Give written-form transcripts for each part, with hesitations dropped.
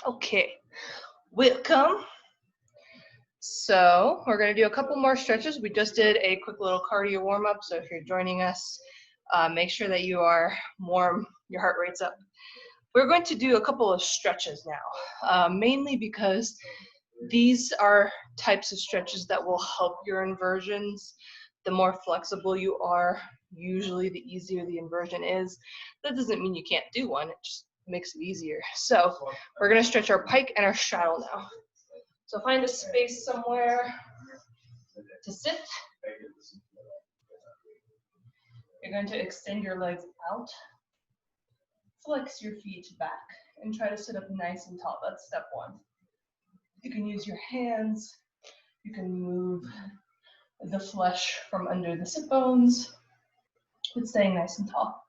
Okay, welcome. So we're going to do a couple more stretches. We just did a quick little cardio warm-up, so if you're joining us, make sure that you are warm, your heart rate's up. We're going to do a couple of stretches now, mainly because these are types of stretches that will help your inversions. The more flexible you are, usually the easier the inversion is. That doesn't mean you can't do one, it just makes it easier. So we're going to stretch our pike and our straddle now. So find a space somewhere to sit. You're going to extend your legs out, flex your feet back, and try to sit up nice and tall. That's step one. You can use your hands. You can move the flesh from under the sit bones, but staying nice and tall.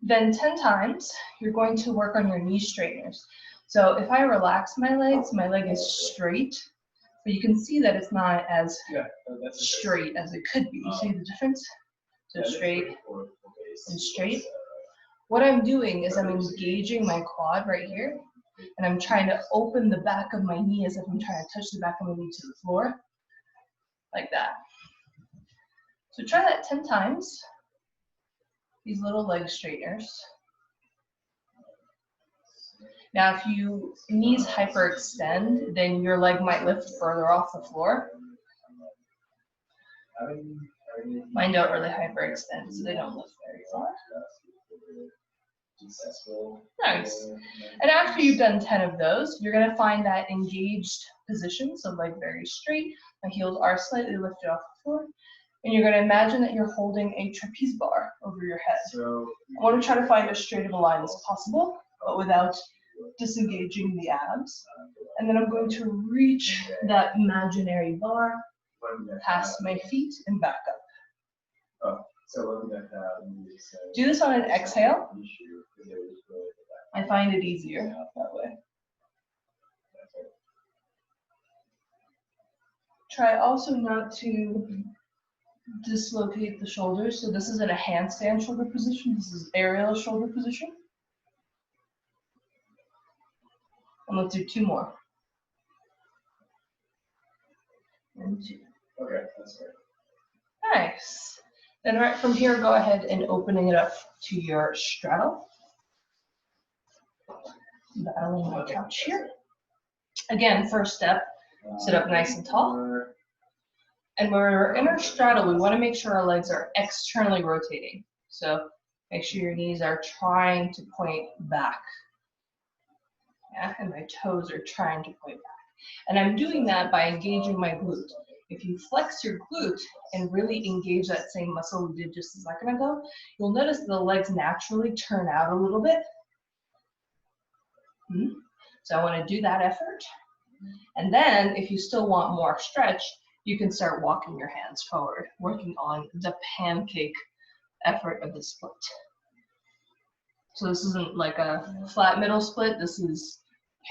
Then 10 times, you're going to work on your knee straighteners. So if I relax my legs, my leg is straight, but you can see that it's not as straight as it could be. You see the difference? So straight and straight. What I'm doing is I'm engaging my quad right here, and I'm trying to open the back of my knee as if I'm trying to touch the back of my knee to the floor, like that. So try that 10 times, these little leg straighteners. Now, if you knees hyperextend, then your leg might lift further off the floor. Mine don't really hyperextend, so they don't lift very far. Nice. And after you've done 10 of those, you're going to find that engaged position, so leg very straight, my heels are slightly lifted off the floor, and you're going to imagine that you're holding a trapeze bar over your head. I want to try to find as straight of a line as possible, but without disengaging the abs. And then I'm going to reach that imaginary bar past my feet and back up. Do this on an exhale. I find it easier that way. Try also not to dislocate the shoulders. So this isn't a handstand shoulder position. This is aerialist shoulder position. And let's do 2 more. And 2. Okay, that's right. Nice. Then right from here, go ahead and opening it up to your straddle. Battling my couch here. Again, first step, sit up nice and tall. And when we're in our straddle, we want to make sure our legs are externally rotating. So make sure your knees are trying to point back. Yeah, and my toes are trying to point back. And I'm doing that by engaging my glute. If you flex your glute and really engage that same muscle we did just a second ago, you'll notice the legs naturally turn out a little bit. So I want to do that effort. And then if you still want more stretch, you can start walking your hands forward, working on the pancake effort of the split. So this isn't like a flat middle split, this is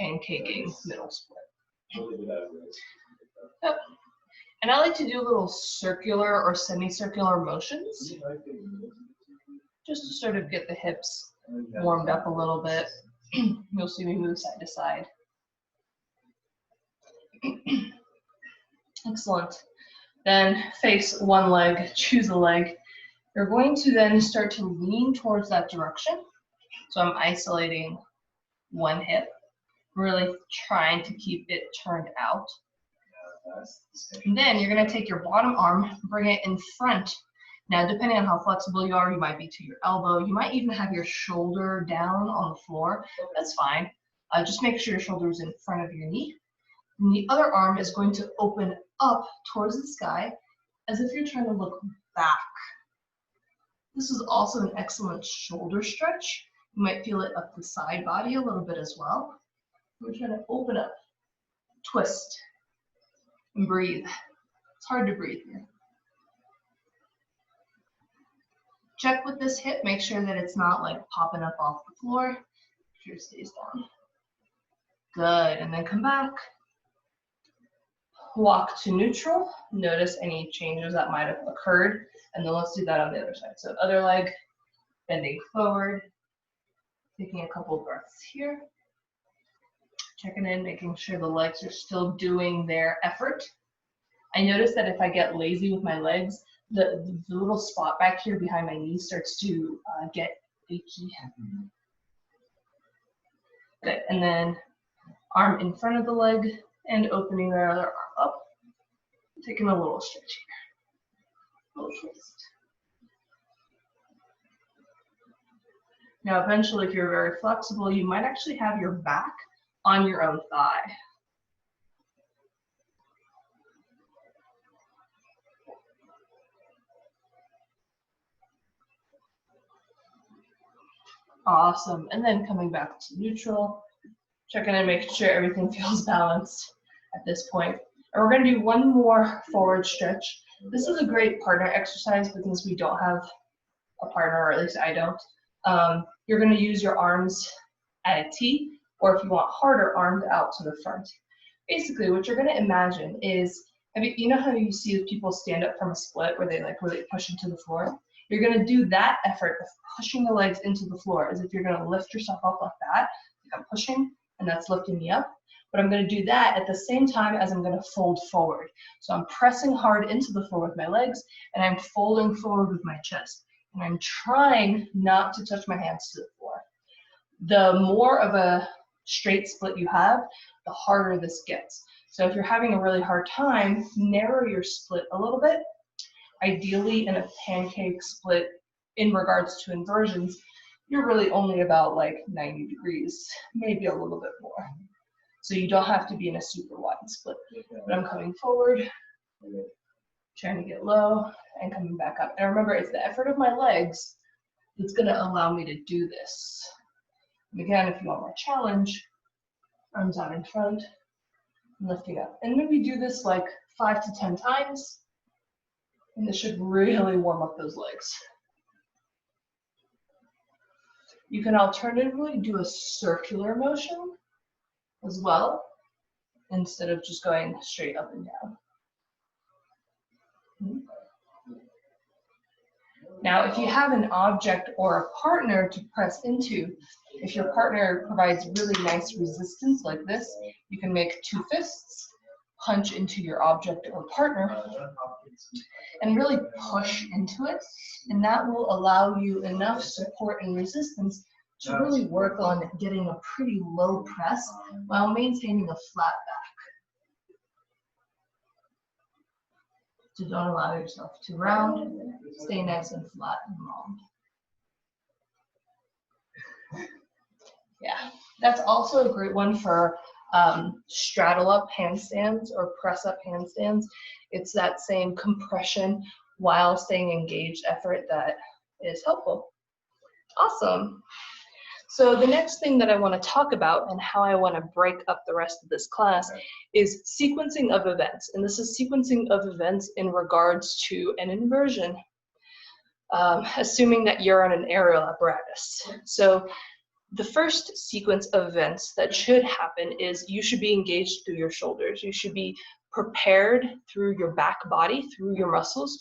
pancaking middle split. Yep. And I like to do little circular or semicircular motions, just to sort of get the hips warmed up a little bit. You'll see me move side to side. Excellent. Then face one leg, choose a leg. You're going to then start to lean towards that direction. So I'm isolating one hip, really trying to keep it turned out. And then you're going to take your bottom arm, bring it in front. Now, depending on how flexible you are, you might be to your elbow. You might even have your shoulder down on the floor. That's fine. Just make sure your shoulder is in front of your knee. And the other arm is going to open up towards the sky as if you're trying to look back. This is also an excellent shoulder stretch. You might feel it up the side body a little bit as well. We're trying to open up, twist, and breathe. It's hard to breathe here. Check with this hip, make sure that it's not like popping up off the floor. Make sure it stays down. Good, and then come back. Walk to neutral. Notice any changes that might have occurred, and then let's do that on the other side. So other leg, bending forward, taking a couple breaths here. Checking in, making sure the legs are still doing their effort. I notice that if I get lazy with my legs, the little spot back here behind my knee starts to get achy. Good, and then arm in front of the leg and opening the other arm up. Taking a little stretch here, a little twist. Now eventually, if you're very flexible, you might actually have your back on your own thigh. Awesome, and then coming back to neutral, checking in, making sure everything feels balanced at this point. And we're gonna do one more forward stretch. This is a great partner exercise because we don't have a partner, or at least I don't. You're gonna use your arms at a T, or if you want harder, arms out to the front. Basically, what you're gonna imagine is, you know how you see people stand up from a split where they push into the floor? You're gonna do that effort of pushing the legs into the floor as if you're gonna lift yourself up like that. Like I'm pushing and that's lifting me up. But I'm gonna do that at the same time as I'm gonna fold forward. So I'm pressing hard into the floor with my legs and I'm folding forward with my chest. And I'm trying not to touch my hands to the floor. The more of a straight split you have, the harder this gets. So if you're having a really hard time, narrow your split a little bit. Ideally in a pancake split in regards to inversions, you're really only about like 90 degrees, maybe a little bit more. So you don't have to be in a super wide split. But I'm coming forward, trying to get low and coming back up. And remember, it's the effort of my legs that's gonna allow me to do this. And again, if you want more challenge, arms out in front, and lifting up. And maybe do this like 5 to 10 times. And this should really warm up those legs. You can alternatively do a circular motion as well, instead of just going straight up and down. Now, if you have an object or a partner to press into, if your partner provides really nice resistance like this, you can make two fists, punch into your object or partner, and really push into it. And that will allow you enough support and resistance to really work on getting a pretty low press while maintaining a flat back. So don't allow yourself to round, stay nice and flat and long. Yeah, that's also a great one for straddle up handstands or press up handstands. It's that same compression while staying engaged effort that is helpful. Awesome. So the next thing that I want to talk about and how I want to break up the rest of this class is sequencing of events. And this is sequencing of events in regards to an inversion, assuming that you're on an aerial apparatus. So the first sequence of events that should happen is you should be engaged through your shoulders. You should be prepared through your back body, through your muscles,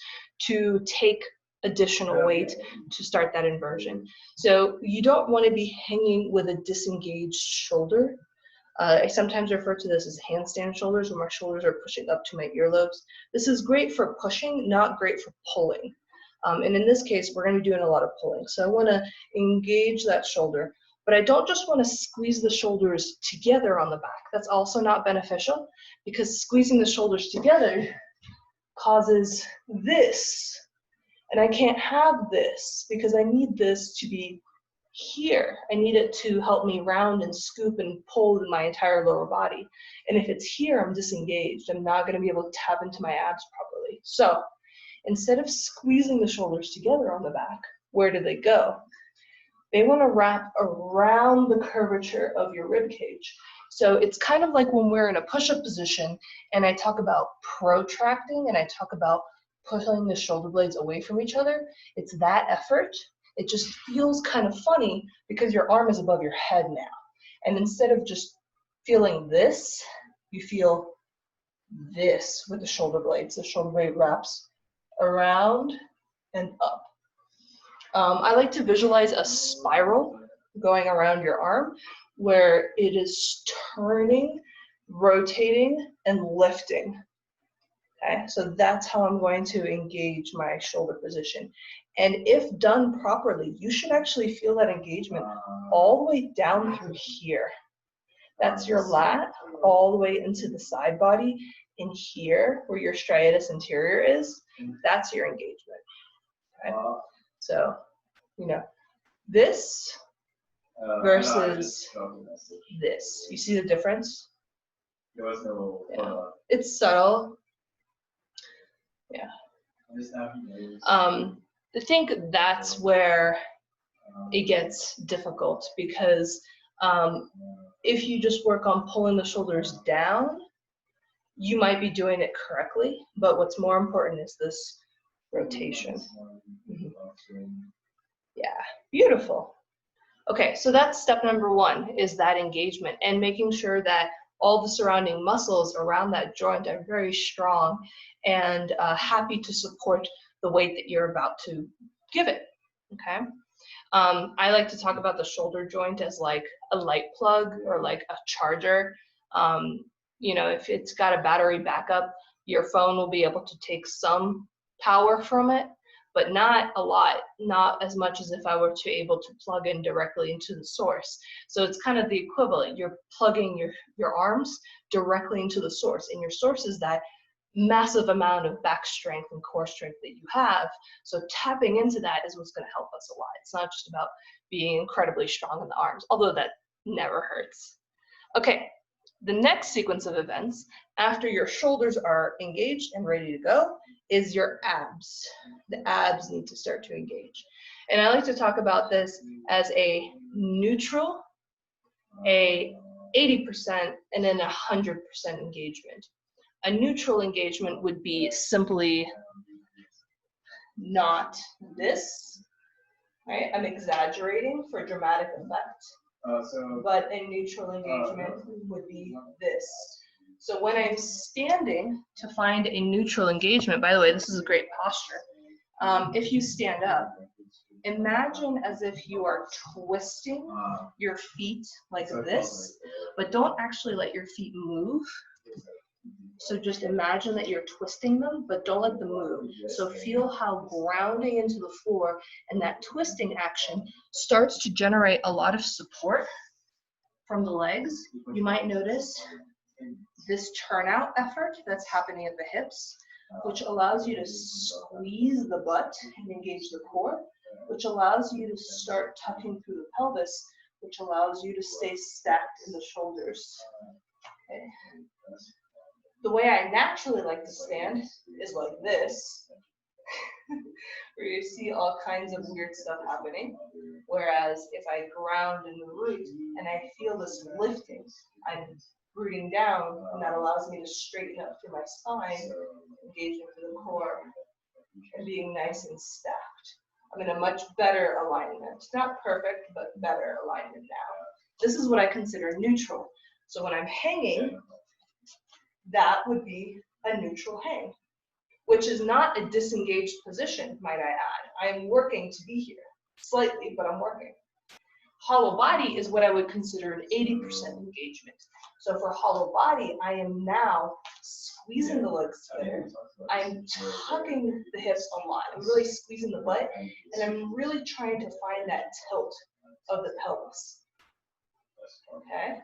to take additional weight to start that inversion. So you don't want to be hanging with a disengaged shoulder. I sometimes refer to this as handstand shoulders, where my shoulders are pushing up to my earlobes. This is great for pushing, not great for pulling. And in this case, we're going to be doing a lot of pulling. So I want to engage that shoulder, but I don't just want to squeeze the shoulders together on the back. That's also not beneficial, because squeezing the shoulders together causes this. And I can't have this because I need this to be here. I need it to help me round and scoop and pull in my entire lower body. And if it's here, I'm disengaged. I'm not going to be able to tap into my abs properly. So instead of squeezing the shoulders together on the back, where do they go? They want to wrap around the curvature of your rib cage. So it's kind of like when we're in a push-up position and I talk about protracting and I talk about pushing the shoulder blades away from each other. It's that effort. It just feels kind of funny because your arm is above your head now. And instead of just feeling this, you feel this with the shoulder blades. The shoulder blade wraps around and up. I like to visualize a spiral going around your arm where it is turning, rotating, and lifting. Okay, so that's how I'm going to engage my shoulder position. And if done properly, you should actually feel that engagement all the way down through here. That's your lat, all the way into the side body. In here, where your striatus anterior is, that's your engagement. Okay? So, you know, this versus this. You see the difference? Yeah. It's subtle. Yeah. I think that's where it gets difficult, because if you just work on pulling the shoulders down, you might be doing it correctly, but what's more important is this rotation. Yeah, beautiful. Okay, so that's step number one, is that engagement, and making sure that all the surrounding muscles around that joint are very strong and happy to support the weight that you're about to give it, okay? I like to talk about the shoulder joint as like a light plug or like a charger. You know, if it's got a battery backup, your phone will be able to take some power from it, but not a lot, not as much as if I were to able to plug in directly into the source. So it's kind of the equivalent. You're plugging your arms directly into the source, and your source is that massive amount of back strength and core strength that you have. So tapping into that is what's going to help us a lot. It's not just about being incredibly strong in the arms, although that never hurts. Okay, the next sequence of events after your shoulders are engaged and ready to go is your abs. The abs need to start to engage. And I like to talk about this as a neutral, a 80%, and then 100% engagement. A neutral engagement would be simply not this, right? I'm exaggerating for dramatic effect, but a neutral engagement would be this. So when I'm standing to find a neutral engagement, by the way, this is a great posture. If you stand up, imagine as if you are twisting your feet like this, but don't actually let your feet move. So just imagine that you're twisting them, but don't let them move. So feel how grounding into the floor and that twisting action starts to generate a lot of support from the legs. You might notice this turnout effort that's happening at the hips, which allows you to squeeze the butt and engage the core, which allows you to start tucking through the pelvis, which allows you to stay stacked in the shoulders. Okay. The way I naturally like to stand is like this, where you see all kinds of weird stuff happening. Whereas if I ground in the root and I feel this lifting, I'm rooting down, and that allows me to straighten up through my spine, engaging through the core, and being nice and stacked. I'm in a much better alignment. Not perfect, but better alignment now. This is what I consider neutral. So when I'm hanging, that would be a neutral hang, which is not a disengaged position, might I add. I am working to be here, slightly, but I'm working. Hollow body is what I would consider an 80% engagement. So for hollow body, I am now squeezing the legs together. I'm tucking the hips a lot. I'm really squeezing the butt, and I'm really trying to find that tilt of the pelvis. Okay?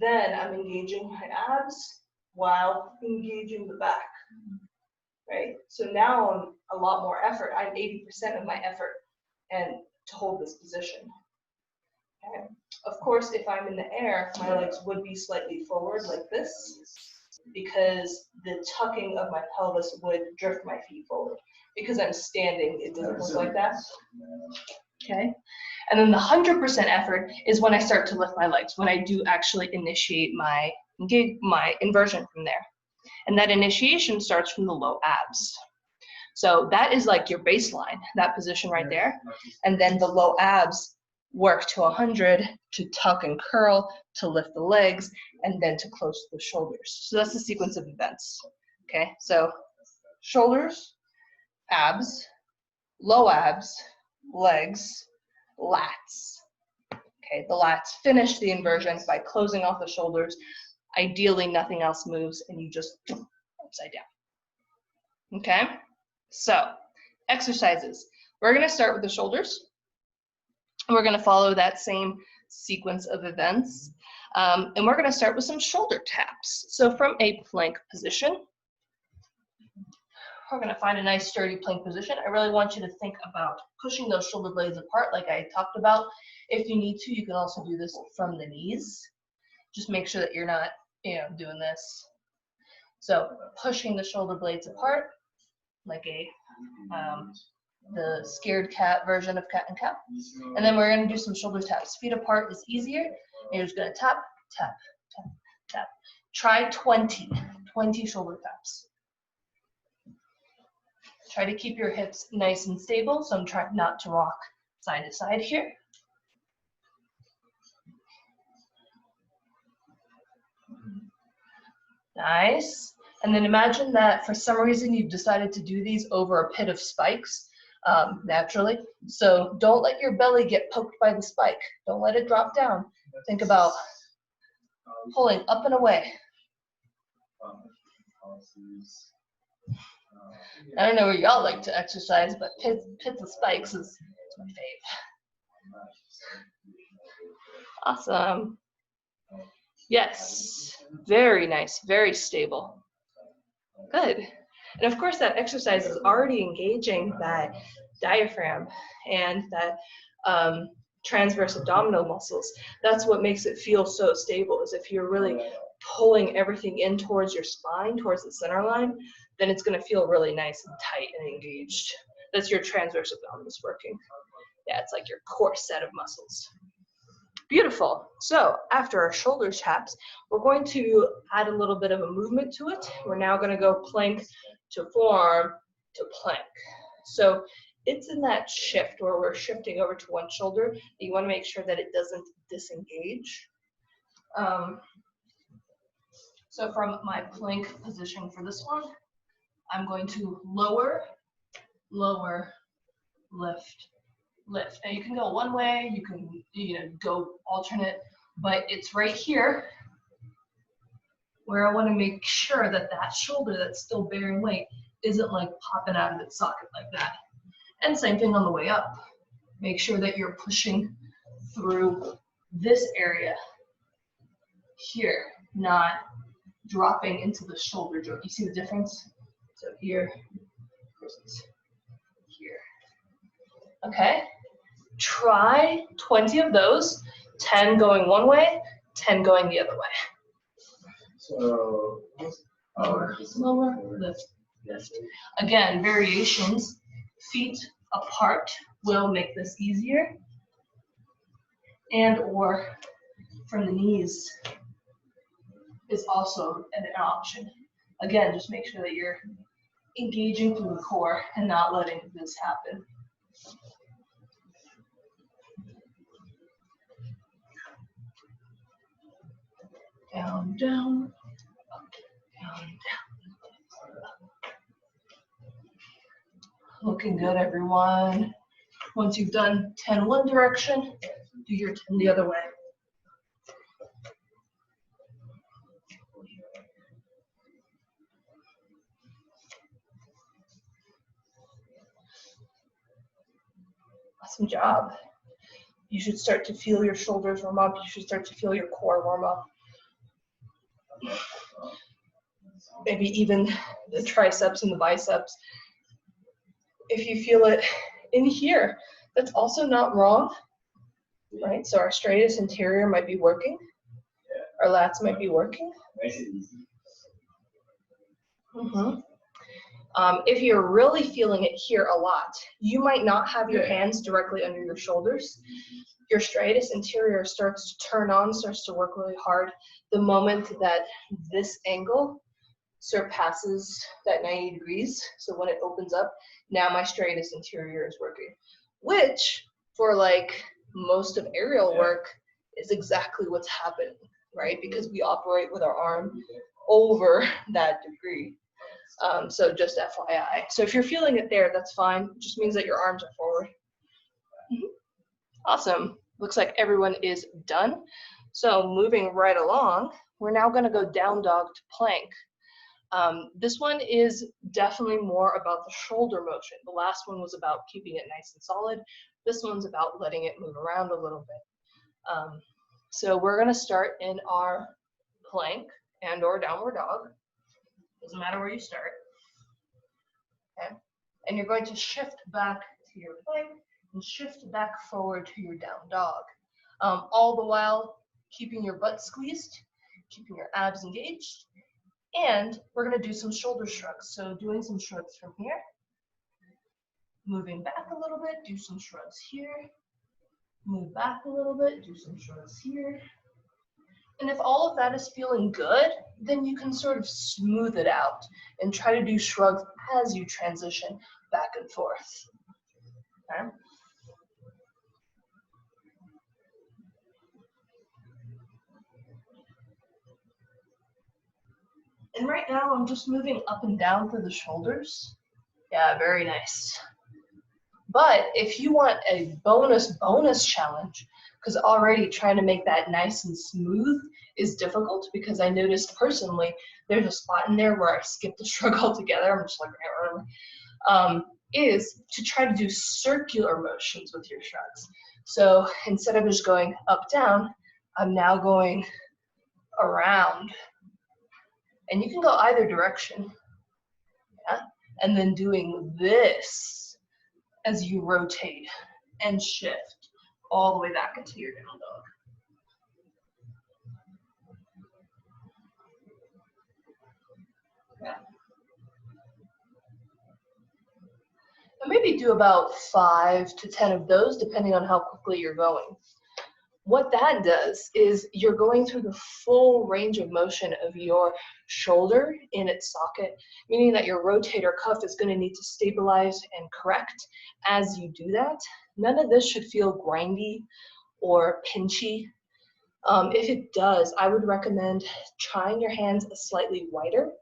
Then I'm engaging my abs while engaging the back, right? So now I'm a lot more effort. I'm 80% of my effort and to hold this position. Okay. Of course, if I'm in the air, my legs would be slightly forward like this, because the tucking of my pelvis would drift my feet forward. Because I'm standing, it doesn't look like that. Okay. And then the 100% effort is when I start to lift my legs, when I do actually initiate my inversion from there. And that initiation starts from the low abs. So that is like your baseline, that position right there. And then the low abs work to 100 to tuck and curl, to lift the legs, and then to close the shoulders. So that's the sequence of events. Okay, so shoulders, abs, low abs, legs, lats. Okay, the lats finish the inversion by closing off the shoulders. Ideally, nothing else moves and you just upside down. Okay, so exercises. We're gonna start with the shoulders. We're gonna follow that same sequence of events. And we're gonna start with some shoulder taps. So from a plank position, we're gonna find a nice sturdy plank position. I really want you to think about pushing those shoulder blades apart like I talked about. If you need to, you can also do this from the knees. Just make sure that you're not, doing this. So pushing the shoulder blades apart like the scared cat version of cat and cow. And then we're gonna do some shoulder taps. Feet apart is easier. And you're just gonna tap, tap, tap, tap. Try 20 shoulder taps. Try to keep your hips nice and stable, so I'm trying not to rock side to side here. Nice. And then imagine that for some reason you've decided to do these over a pit of spikes, naturally. So don't let your belly get poked by the spike. Don't let it drop down. Think about pulling up and away. I don't know where y'all like to exercise, but pits of spikes is my fave. Awesome. Yes, very nice, very stable. Good. And of course that exercise is already engaging that diaphragm and that transverse abdominal muscles. That's what makes it feel so stable, is if you're really pulling everything in towards your spine, towards the center line, then it's gonna feel really nice and tight and engaged. That's your transverse abdominis working. Yeah, it's like your core set of muscles. Beautiful. So after our shoulder taps, we're going to add a little bit of a movement to it. We're now going to go plank to forearm to plank. So it's in that shift where we're shifting over to one shoulder. You want to make sure that it doesn't disengage. So from my plank position for this one, I'm going to lower, lower, lift, lift. Now you can go one way, you can go alternate, but it's right here where I want to make sure that that shoulder that's still bearing weight isn't like popping out of its socket like that. And same thing on the way up. Make sure that you're pushing through this area here, not dropping into the shoulder joint. You see the difference? So here versus here. Okay. Try 20 of those, 10 going one way, 10 going the other way. So, lower, lower, lift, lift. Again, variations, feet apart will make this easier, and or from the knees is also an option. Again, just make sure that you're engaging through the core and not letting this happen. Down, down, up, down, down. Looking good, everyone. Once you've done 10 one direction, do your 10 the other way. Awesome job. You should start to feel your shoulders warm up. You should start to feel your core warm up. Maybe even the triceps and the biceps. If you feel it in here, that's also not wrong, right? So our striatus anterior might be working. Our lats might be working. If you're really feeling it here a lot, you might not have your hands directly under your shoulders. Your striatus anterior starts to turn on, starts to work really hard the moment that this angle surpasses that 90 degrees. So when it opens up, now my striatus anterior is working, which for like most of aerial work is exactly what's happening, right? Because we operate with our arm over that degree. So just FYI. So if you're feeling it there, that's fine. It just means that your arms are forward. Awesome. Looks like everyone is done. So moving right along, we're now going to go down dog to plank. This one is definitely more about the shoulder motion. The last one was about keeping it nice and solid. This one's about letting it move around a little bit. So we're going to start in our plank and or downward dog. Doesn't matter where you start. Okay. And you're going to shift back to your plank and shift back forward to your down dog. All the while keeping your butt squeezed, keeping your abs engaged. And we're going to do some shoulder shrugs. So doing some shrugs from here, moving back a little bit, do some shrugs here, move back a little bit, do some shrugs here. And if all of that is feeling good, then you can sort of smooth it out and try to do shrugs as you transition back and forth. Okay? And right now I'm just moving up and down through the shoulders. Yeah, very nice. But if you want a bonus challenge, because already trying to make that nice and smooth is difficult, because I noticed personally there's a spot in there where I skipped the shrug altogether. I'm just like, is to try to do circular motions with your shrugs. So instead of just going up, down, I'm now going around. And you can go either direction. Yeah? And then doing this as you rotate and shift all the way back into your down dog. Yeah. And maybe do about 5 to 10 of those, depending on how quickly you're going. What that does is you're going through the full range of motion of your shoulder in its socket, meaning that your rotator cuff is going to need to stabilize and correct as you do that. None of this should feel grindy or pinchy. If it does, I would recommend trying your hands slightly wider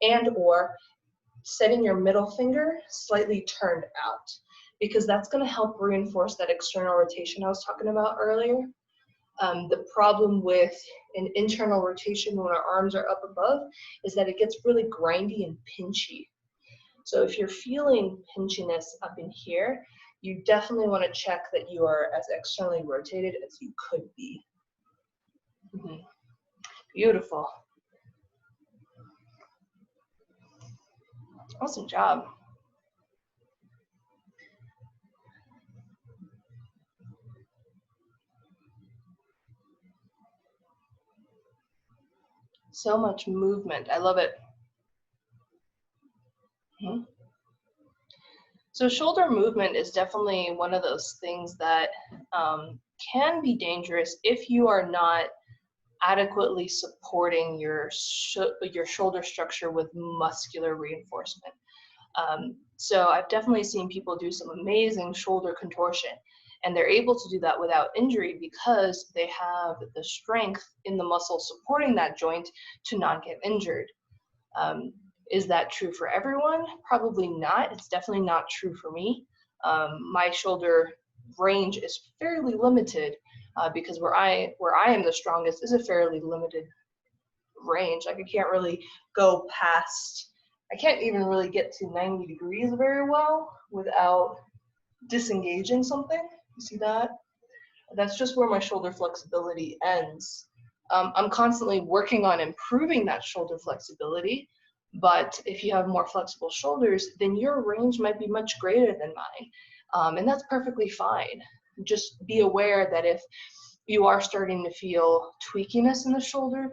and or setting your middle finger slightly turned out, because that's going to help reinforce that external rotation I was talking about earlier. The problem with an internal rotation when our arms are up above is that it gets really grindy and pinchy. So if you're feeling pinchiness up in here, you definitely want to check that you are as externally rotated as you could be. Beautiful. Awesome job. So much movement. I love it. So shoulder movement is definitely one of those things that can be dangerous if you are not adequately supporting your shoulder structure with muscular reinforcement. So I've definitely seen people do some amazing shoulder contortion, and they're able to do that without injury because they have the strength in the muscle supporting that joint to not get injured. Is that true for everyone? Probably not. It's definitely not true for me. My shoulder range is fairly limited because where I am the strongest is a fairly limited range. Like I can't really go past, I can't even really get to 90 degrees very well without disengaging something. You see that? That's just where my shoulder flexibility ends. I'm constantly working on improving that shoulder flexibility, but if you have more flexible shoulders, then your range might be much greater than mine. And that's perfectly fine. Just be aware that if you are starting to feel tweakiness in the shoulder,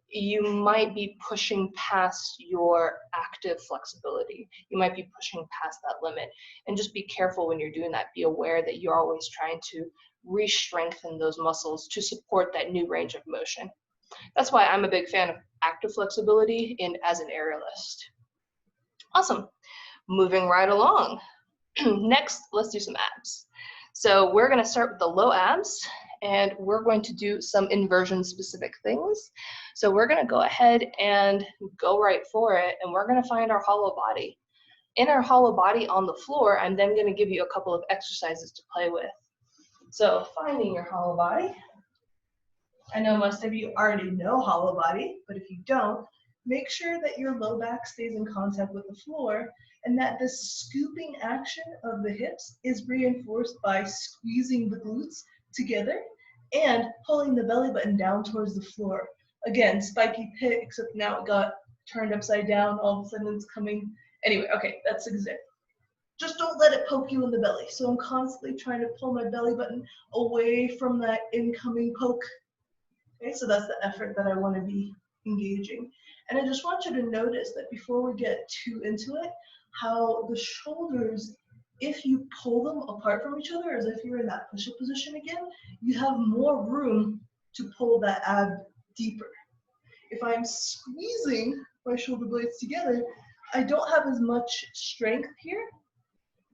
you might be pushing past your active flexibility. You might be pushing past that limit. And just be careful when you're doing that. Be aware that you're always trying to re-strengthen those muscles to support that new range of motion. That's why I'm a big fan of active flexibility as an aerialist. Awesome. Moving right along. Next, let's do some abs. So we're going to start with the low abs, and we're going to do some inversion specific things. So we're going to go ahead and go right for it, and we're going to find our hollow body. In our hollow body on the floor, I'm then going to give you a couple of exercises to play with. So finding your hollow body. I know most of you already know hollow body, but if you don't, make sure that your low back stays in contact with the floor and that the scooping action of the hips is reinforced by squeezing the glutes together and pulling the belly button down towards the floor. Again, spiky pit, except now it got turned upside down, all of a sudden it's coming. Anyway, okay, that's exact. Just don't let it poke you in the belly. So I'm constantly trying to pull my belly button away from that incoming poke. Okay, so that's the effort that I want to be engaging. And I just want you to notice that before we get too into it, how the shoulders, if you pull them apart from each other, as if you're in that push-up position again, you have more room to pull that ab deeper. If I'm squeezing my shoulder blades together, I don't have as much strength here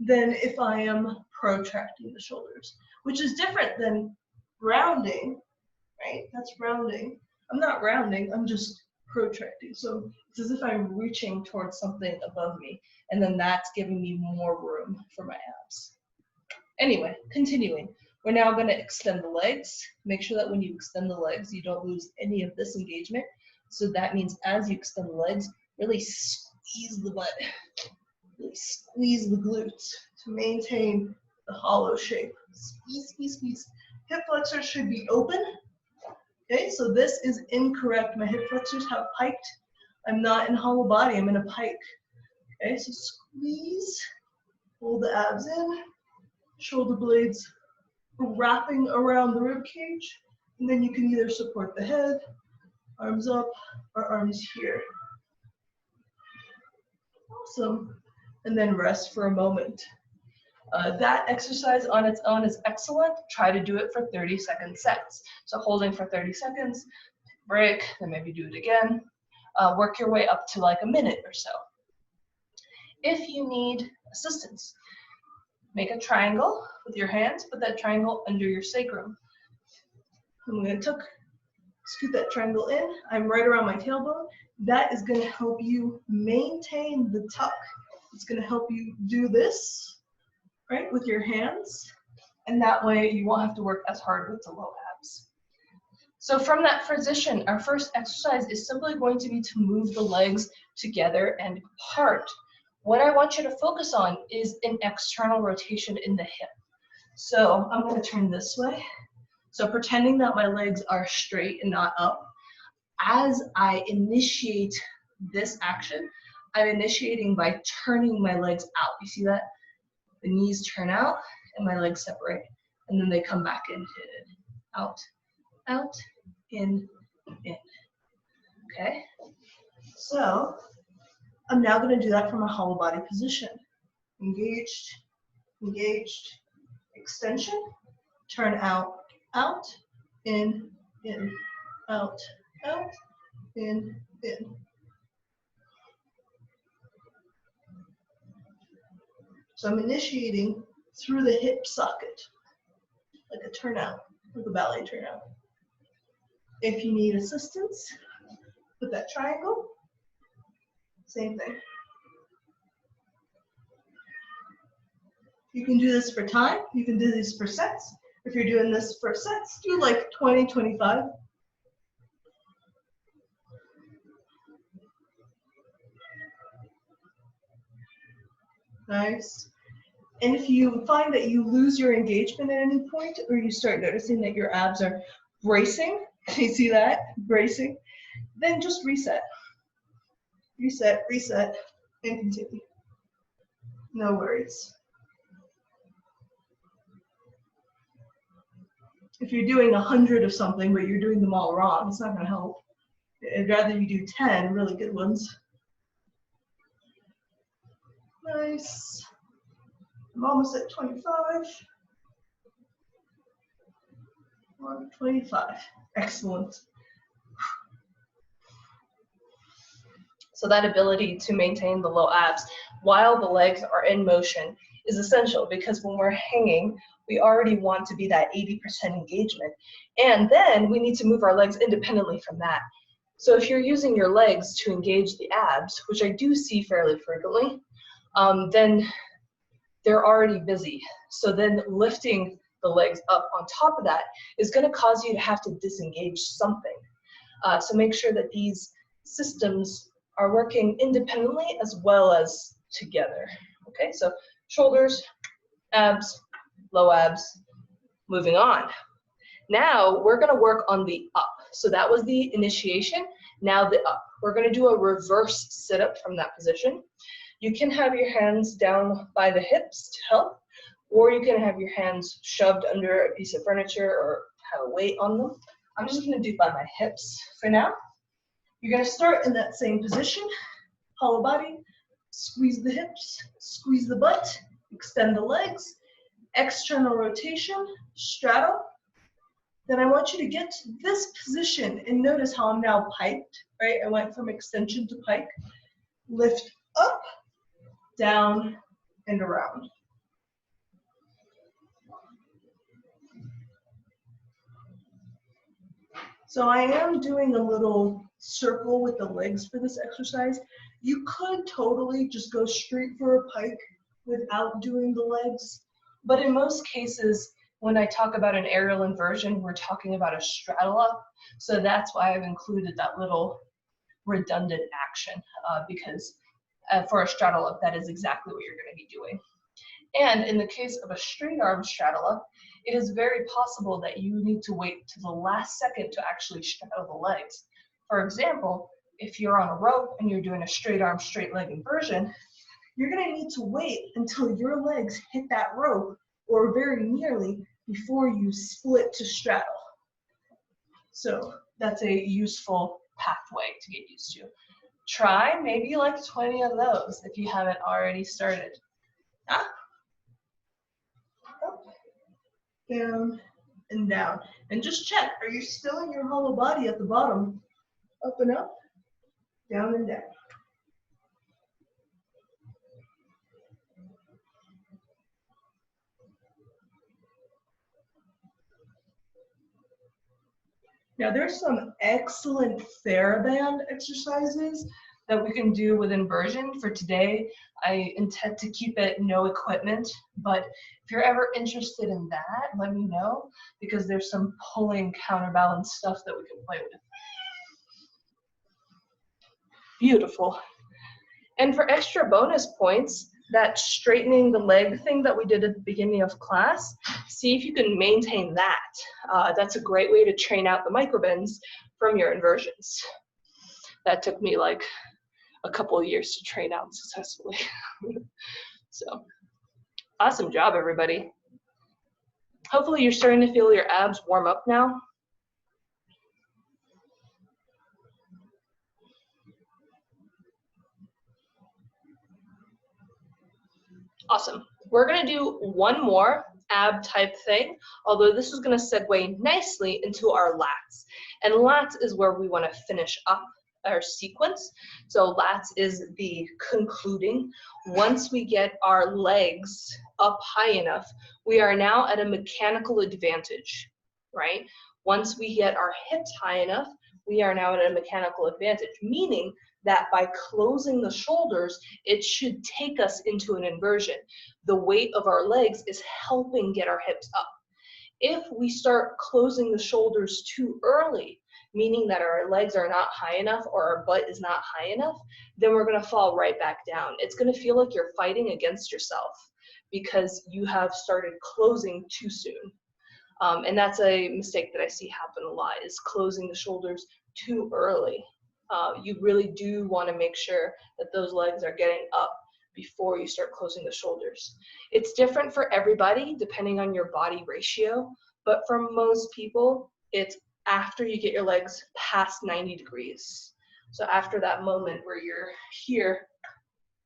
than if I am protracting the shoulders, which is different than rounding, right? That's rounding. I'm not rounding, I'm just protracting. So it's as if I'm reaching towards something above me, and then that's giving me more room for my abs. Anyway, continuing. We're now going to extend the legs. Make sure that when you extend the legs, you don't lose any of this engagement. So that means as you extend the legs, really squeeze the butt, really squeeze the glutes to maintain the hollow shape. Squeeze, squeeze, squeeze. Hip flexors should be open. Okay, so this is incorrect. My hip flexors have piked. I'm not in hollow body, I'm in a pike. Okay, so squeeze, pull the abs in, shoulder blades wrapping around the rib cage, and then you can either support the head, arms up, or arms here. Awesome. And then rest for a moment. That exercise on its own is excellent. Try to do it for 30-second sets. So holding for 30 seconds, break, then maybe do it again. Work your way up to like a minute or so. If you need assistance, make a triangle with your hands, put that triangle under your sacrum. I'm going to scoot that triangle in. I'm right around my tailbone. That is going to help you maintain the tuck. It's going to help you do this, right, with your hands. And that way you won't have to work as hard with the low abs. So from that position, our first exercise is simply going to be to move the legs together and apart. What I want you to focus on is an external rotation in the hip. So I'm going to turn this way. So pretending that my legs are straight and not up. As I initiate this action, I'm initiating by turning my legs out. You see that? The knees turn out and my legs separate. And then they come back in. Out, out, in. Okay? So I'm now going to do that from a hollow body position. Engaged, engaged, extension, turn out, out, in, out, out, in. So I'm initiating through the hip socket, like a turnout, like a ballet turnout. If you need assistance with that triangle, same thing. You can do this for time, you can do this for sets. If you're doing this for sets, do like 20, 25. Nice. And if you find that you lose your engagement at any point, or you start noticing that your abs are bracing, you see that? Bracing, then just reset. Reset, reset, and continue. No worries. If you're doing 100 of something, but you're doing them all wrong, it's not going to help. I'd rather you do 10 really good ones. Nice. I'm almost at 25. 125. Excellent. So that ability to maintain the low abs while the legs are in motion is essential, because when we're hanging, we already want to be that 80% engagement. And then we need to move our legs independently from that. So if you're using your legs to engage the abs, which I do see fairly frequently, then they're already busy. So then lifting the legs up on top of that is going to cause you to have to disengage something. So make sure that these systems are working independently as well as together. Okay, so shoulders, abs, low abs, moving on. Now we're going to work on the up. So that was the initiation. Now the up. We're going to do a reverse sit-up from that position. You can have your hands down by the hips to help, or you can have your hands shoved under a piece of furniture or have a weight on them. I'm just going to do it by my hips for now. You're going to start in that same position, hollow body, squeeze the hips, squeeze the butt, extend the legs, external rotation, straddle. Then I want you to get to this position and notice how I'm now piked, right? I went from extension to pike. Lift up, down, and around. So I am doing a little circle with the legs for this exercise. You could totally just go straight for a pike without doing the legs. But in most cases, when I talk about an aerial inversion, we're talking about a straddle up. So that's why I've included that little redundant action, because for a straddle up, that is exactly what you're going to be doing. And in the case of a straight arm straddle up, it is very possible that you need to wait to the last second to actually straddle the legs. For example, if you're on a rope and you're doing a straight arm, straight leg inversion, you're going to need to wait until your legs hit that rope or very nearly before you split to straddle. So that's a useful pathway to get used to. Try maybe like 20 of those if you haven't already started. Up, down, and down. And just check, are you still in your hollow body at the bottom? Up and up, down and down. Now there's some excellent TheraBand exercises that we can do with inversion. For today, I intend to keep it no equipment, but if you're ever interested in that, let me know, because there's some pulling counterbalance stuff that we can play with. Beautiful. And for extra bonus points, that straightening the leg thing that we did at the beginning of class, see if you can maintain that. That's a great way to train out the microbends from your inversions. That took me like a couple of years to train out successfully. So, awesome job, everybody. Hopefully you're starting to feel your abs warm up now. Awesome. We're going to do one more ab type thing, although this is going to segue nicely into our lats. And lats is where we want to finish up our sequence. So lats is the concluding. Once we get our legs up high enough, we are now at a mechanical advantage, right? Once we get our hips high enough, we are now at a mechanical advantage, meaning that by closing the shoulders, it should take us into an inversion. The weight of our legs is helping get our hips up. If we start closing the shoulders too early, meaning that our legs are not high enough or our butt is not high enough, then we're gonna fall right back down. It's gonna feel like you're fighting against yourself because you have started closing too soon. And that's a mistake that I see happen a lot, is closing the shoulders too early. You really do want to make sure that those legs are getting up before you start closing the shoulders. It's different for everybody depending on your body ratio, but for most people, it's after you get your legs past 90 degrees. So after that moment where you're here,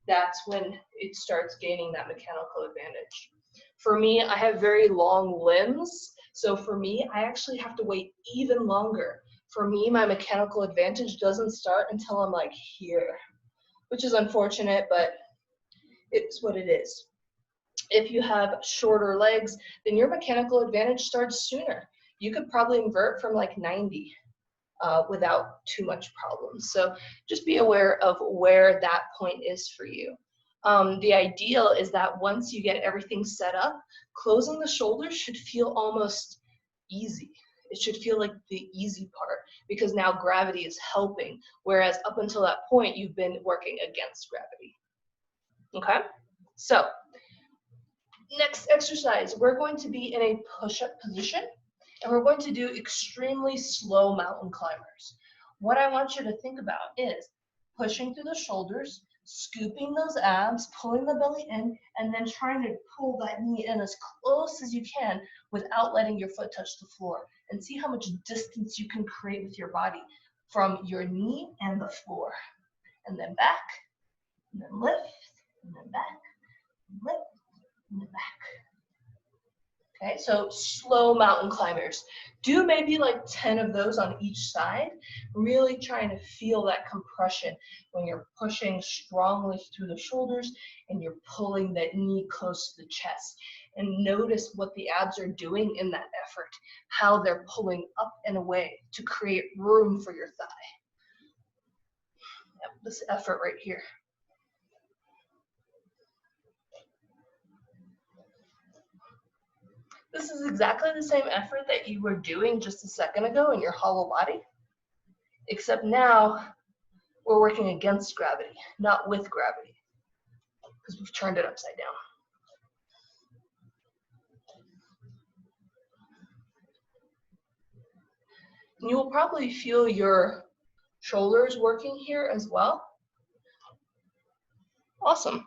that's when it starts gaining that mechanical advantage. For me, I have very long limbs, so for me, I actually have to wait even longer. For me, my mechanical advantage doesn't start until I'm like here, which is unfortunate, but it's what it is. If you have shorter legs, then your mechanical advantage starts sooner. You could probably invert from like 90 without too much problems. So just be aware of where that point is for you. The ideal is that once you get everything set up, closing the shoulders should feel almost easy. It should feel like the easy part because now gravity is helping, whereas up until that point, you've been working against gravity. Okay? So, next exercise, we're going to be in a push-up position, and we're going to do extremely slow mountain climbers. What I want you to think about is pushing through the shoulders, scooping those abs, pulling the belly in, and then trying to pull that knee in as close as you can without letting your foot touch the floor. And see how much distance you can create with your body from your knee and the floor. And then back, and then lift, and then back, and lift, and then back. Okay, so slow mountain climbers. Do maybe like 10 of those on each side, really trying to feel that compression when you're pushing strongly through the shoulders and you're pulling that knee close to the chest. And notice what the abs are doing in that effort, how they're pulling up and away to create room for your thigh. Yep, this effort right here. This is exactly the same effort that you were doing just a second ago in your hollow body, except now we're working against gravity, not with gravity, because we've turned it upside down. And you will probably feel your shoulders working here as well. Awesome.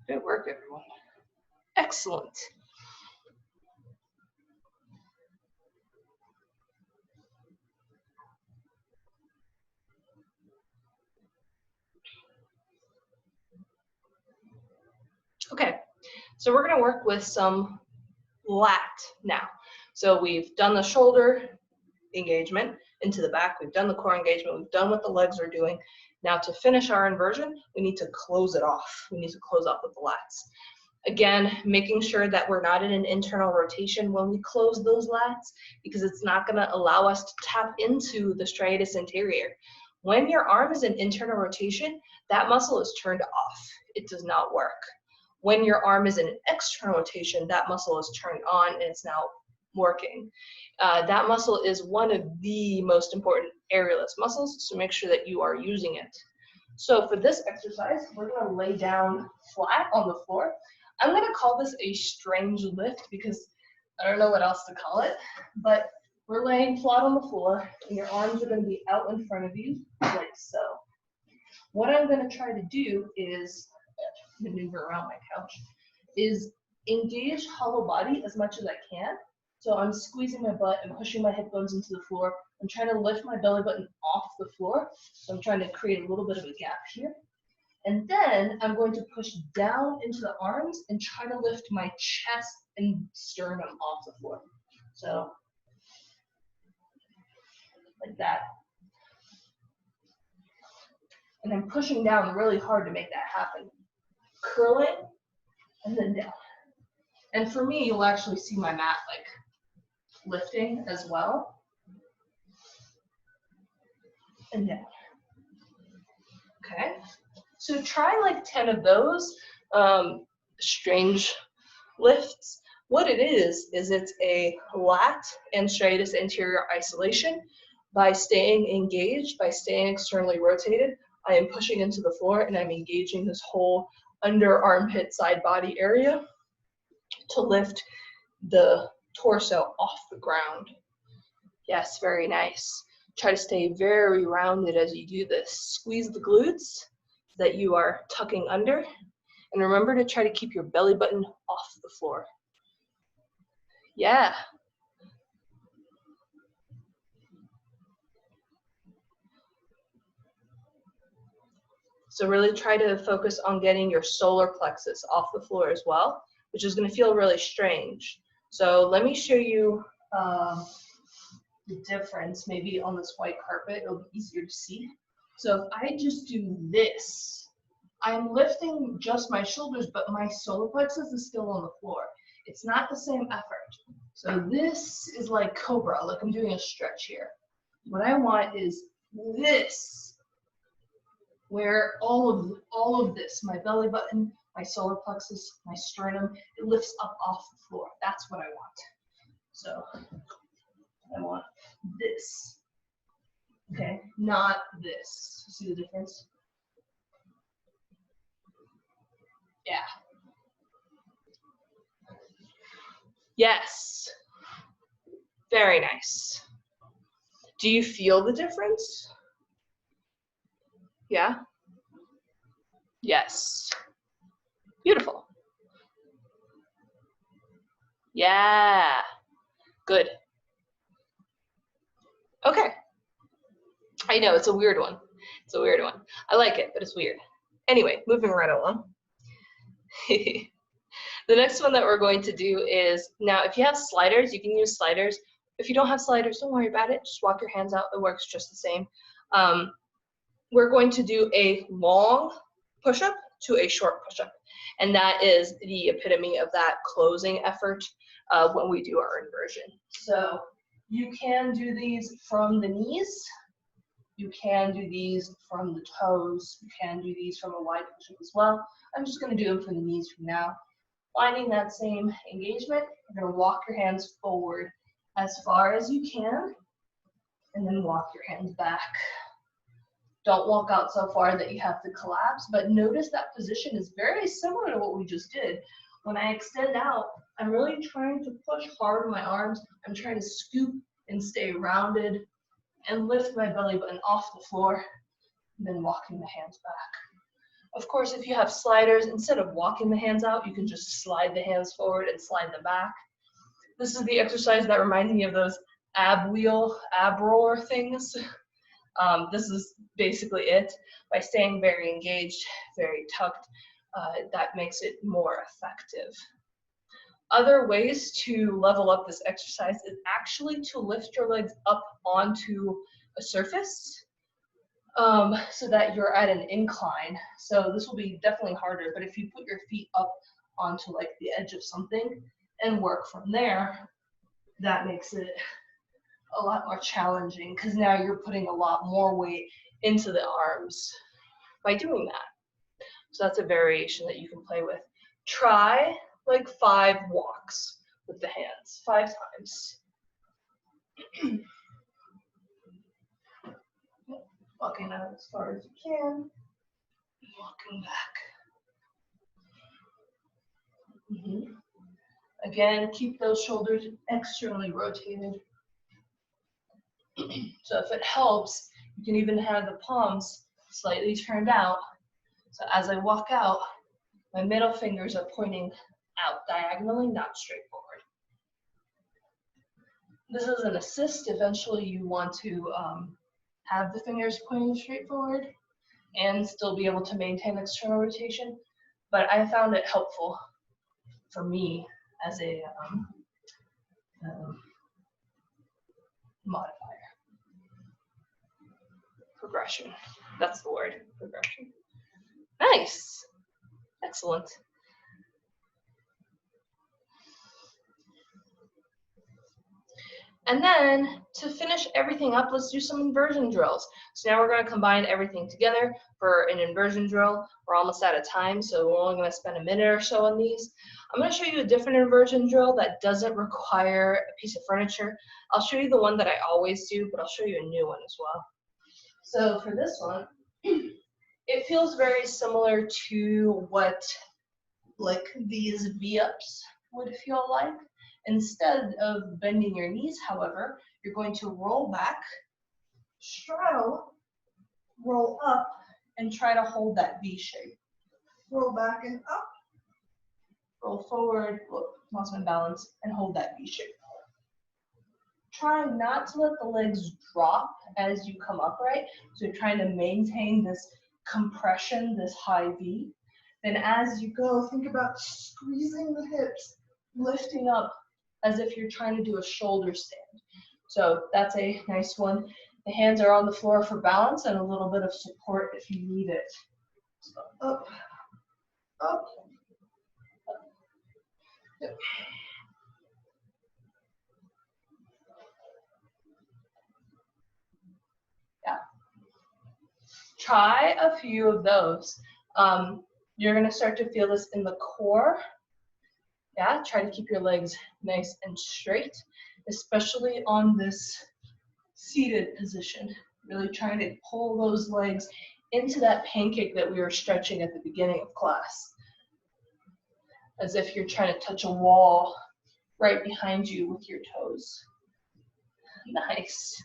Good work, everyone. Excellent. Okay, so we're going to work with some lat now. So we've done the shoulder engagement into the back, we've done the core engagement, we've done what the legs are doing. Now to finish our inversion, we need to close it off. We need to close off with the lats. Again, making sure that we're not in an internal rotation when we close those lats, because it's not going to allow us to tap into the striatus anterior. When your arm is in internal rotation, that muscle is turned off. It does not work. When your arm is in an external rotation, that muscle is turned on and it's now working. That muscle is one of the most important aerialist muscles, so make sure that you are using it. So for this exercise, we're going to lay down flat on the floor. I'm going to call this a strange lift because I don't know what else to call it, but we're laying flat on the floor and your arms are going to be out in front of you like so. What I'm going to try to do is maneuver around my couch, is engage hollow body as much as I can. So I'm squeezing my butt and pushing my hip bones into the floor. I'm trying to lift my belly button off the floor. So I'm trying to create a little bit of a gap here. And then I'm going to push down into the arms and try to lift my chest and sternum off the floor. So like that. And I'm pushing down really hard to make that happen. Curl it and then down. And for me, you'll actually see my mat like lifting as well. And down. Okay. So try like 10 of those strange lifts. What it is it's a lat and striatus anterior isolation. By staying engaged, by staying externally rotated, I am pushing into the floor and I'm engaging this whole under armpit side body area to lift the torso off the ground. Yes, very nice. Try to stay very rounded as you do this. Squeeze the glutes that you are tucking under. And remember to try to keep your belly button off the floor. Yeah. So really try to focus on getting your solar plexus off the floor as well, which is going to feel really strange. So let me show you the difference maybe on this white carpet. It'll be easier to see. So if I just do this, I'm lifting just my shoulders, but my solar plexus is still on the floor. It's not the same effort. So this is like cobra, like I'm doing a stretch here. What I want is this, where all of this, my belly button, my solar plexus, my sternum, it lifts up off the floor. That's what I want. So I want this, okay, not this. See the difference? Yeah. Yes. Very nice. Do you feel the difference? Yeah? Yes. Beautiful. Yeah. Good. Okay. I know, it's a weird one. It's a weird one. I like it, but it's weird. Anyway, moving right along. The next one that we're going to do is, now if you have sliders, you can use sliders. If you don't have sliders, don't worry about it. Just walk your hands out. It works just the same. We're going to do a long push-up to a short push-up. And that is the epitome of that closing effort when we do our inversion. So you can do these from the knees. You can do these from the toes. You can do these from a wide push-up as well. I'm just going to do them from the knees for now. Finding that same engagement, you're going to walk your hands forward as far as you can, and then walk your hands back. Don't walk out so far that you have to collapse, but notice that position is very similar to what we just did. When I extend out, I'm really trying to push hard with my arms. I'm trying to scoop and stay rounded and lift my belly button off the floor, and then walking the hands back. Of course, if you have sliders, instead of walking the hands out, you can just slide the hands forward and slide them back. This is the exercise that reminds me of those ab roller things. This is basically it. By staying very engaged, very tucked, that makes it more effective. Other ways to level up this exercise is actually to lift your legs up onto a surface. So that you're at an incline. So this will be definitely harder, but if you put your feet up onto like the edge of something and work from there, that makes it a lot more challenging because now you're putting a lot more weight into the arms by doing that. So that's a variation that you can play with. Try like 5 walks with the hands, 5 times. Walking out as far as you can, walking back. Again, keep those shoulders externally rotated. So if it helps, you can even have the palms slightly turned out. So as I walk out, my middle fingers are pointing out diagonally, not straight forward. This is an assist. Eventually you want to have the fingers pointing straight forward and still be able to maintain external rotation. But I found it helpful for me as a modifier. Progression. That's the word. Progression. Nice. Excellent. And then to finish everything up, let's do some inversion drills. So now we're going to combine everything together for an inversion drill. We're almost out of time, so we're only going to spend a minute or so on these. I'm going to show you a different inversion drill that doesn't require a piece of furniture. I'll show you the one that I always do, but I'll show you a new one as well. So for this one, it feels very similar to what like these V-ups would feel like. Instead of bending your knees, however, you're going to roll back, straddle, roll up, and try to hold that V shape. Roll back and up, roll forward, whoop, lost my balance, and hold that V shape. Try not to let the legs drop as you come upright. So you're trying to maintain this compression, this high V. Then as you go, think about squeezing the hips, lifting up as if you're trying to do a shoulder stand. So that's a nice one. The hands are on the floor for balance and a little bit of support if you need it. So up, up, up. Yep. try a few of those. You're gonna start to feel this in the core. Yeah, try to keep your legs nice and straight, especially on this seated position. Really trying to pull those legs into that pancake that we were stretching at the beginning of class. As if you're trying to touch a wall right behind you with your toes. Nice.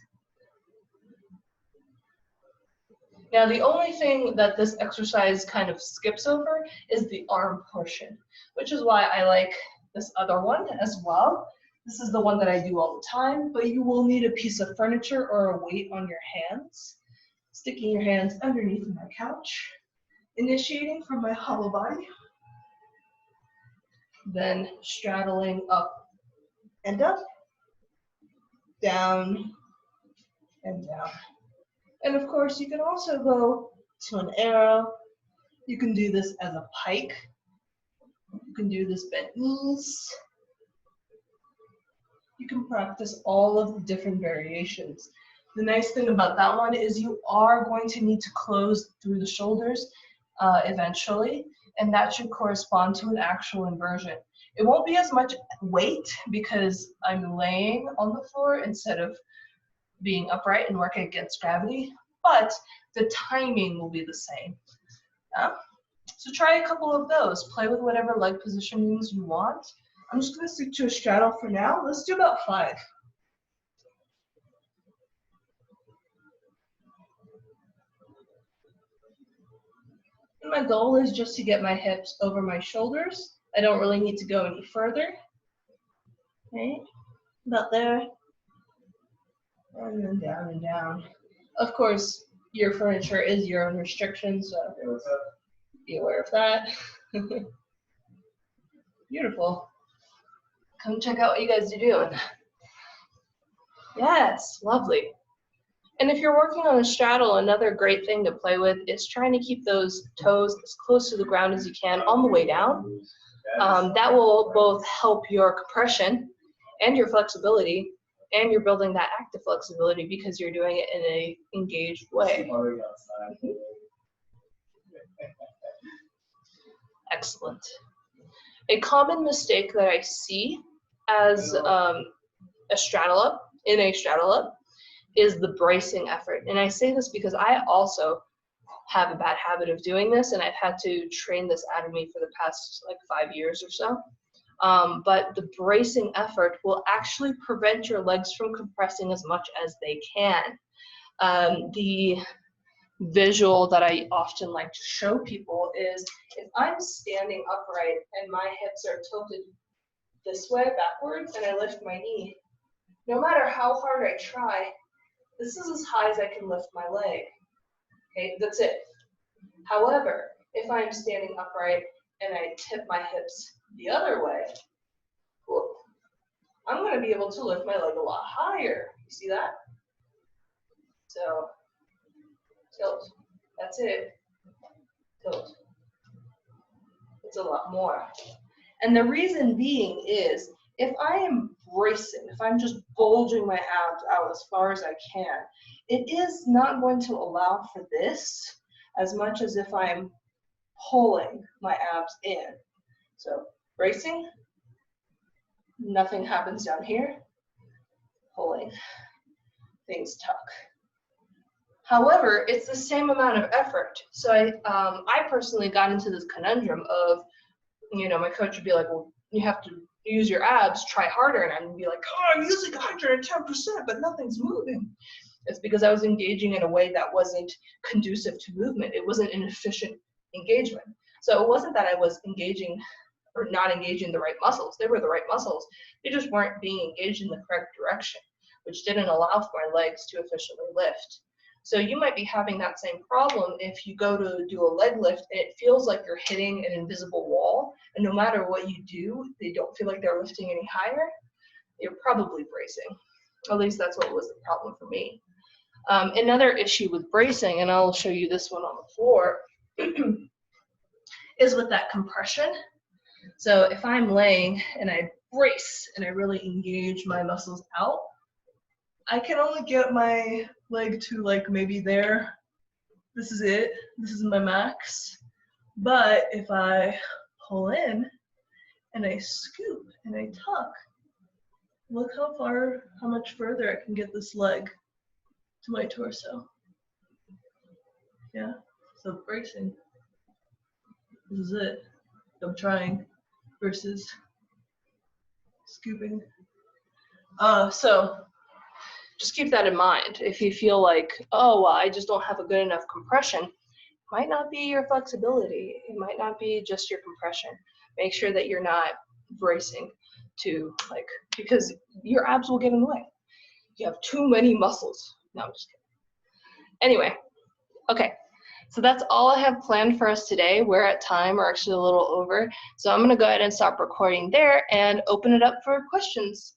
Now, the only thing that this exercise kind of skips over is the arm portion, which is why I like this other one as well. This is the one that I do all the time, but you will need a piece of furniture or a weight on your hands. Sticking your hands underneath my couch, initiating from my hollow body, then straddling up and up, down and down. And of course, you can also go to an arrow. You can do this as a pike. You can do this bent knees. You can practice all of the different variations. The nice thing about that one is you are going to need to close through the shoulders eventually, and that should correspond to an actual inversion. It won't be as much weight because I'm laying on the floor instead of being upright and working against gravity, but the timing will be the same. So try a couple of those. Play with whatever leg positionings you want. I'm just going to stick to a straddle for now. Let's do about 5. And my goal is just to get my hips over my shoulders. I don't really need to go any further. Okay, about there. And then down and down. Of course, your furniture is your own restriction, so be aware of that. Beautiful. Come check out what you guys are doing. Yes, lovely. And if you're working on a straddle, another great thing to play with is trying to keep those toes as close to the ground as you can on the way down. That will both help your compression and your flexibility, and you're building that active flexibility because you're doing it in an engaged way. Excellent. A common mistake that I see as a straddle up, is the bracing effort. And I say this because I also have a bad habit of doing this, and I've had to train this out of me for the past like 5 years or so. But the bracing effort will actually prevent your legs from compressing as much as they can. The visual that I often like to show people is if I'm standing upright and my hips are tilted this way backwards and I lift my knee, no matter how hard I try, this is as high as I can lift my leg. Okay, that's it. However, if I'm standing upright and I tip my hips the other way, whoop, I'm going to be able to lift my leg a lot higher. You see that? So, tilt. That's it. Tilt. It's a lot more. And the reason being is, if I am bracing, if I'm just bulging my abs out as far as I can, it is not going to allow for this as much as if I'm pulling my abs in. So bracing, nothing happens down here. Pulling, things tuck. However, it's the same amount of effort. So I personally got into this conundrum of, my coach would be like, well, you have to use your abs, try harder. And I'd be like, oh, I'm using 110%, but nothing's moving. It's because I was engaging in a way that wasn't conducive to movement. It wasn't an efficient engagement. So it wasn't that I was engaging or not engaging the right muscles. They were the right muscles. They just weren't being engaged in the correct direction, which didn't allow for my legs to efficiently lift. So you might be having that same problem if you go to do a leg lift and it feels like you're hitting an invisible wall, and no matter what you do, they don't feel like they're lifting any higher. You're probably bracing. At least that's what was the problem for me. Another issue with bracing, and I'll show you this one on the floor, is with that compression. So if I'm laying and I brace and I really engage my muscles out, I can only get my leg to like maybe there, This is it. This is my max. But if I pull in and I scoop and I tuck, look how much further I can get this leg to my torso. Yeah, so bracing. This is it. I'm trying versus scooping. So just keep that in mind. If you feel like, oh, well, I just don't have a good enough compression, it might not be your flexibility. It might not be just your compression. Make sure that you're not bracing to because your abs will get in the way. You have too many muscles. No, I'm just kidding. Anyway, okay. So that's all I have planned for us today. We're at time, we're actually a little over. So I'm gonna go ahead and stop recording there and open it up for questions.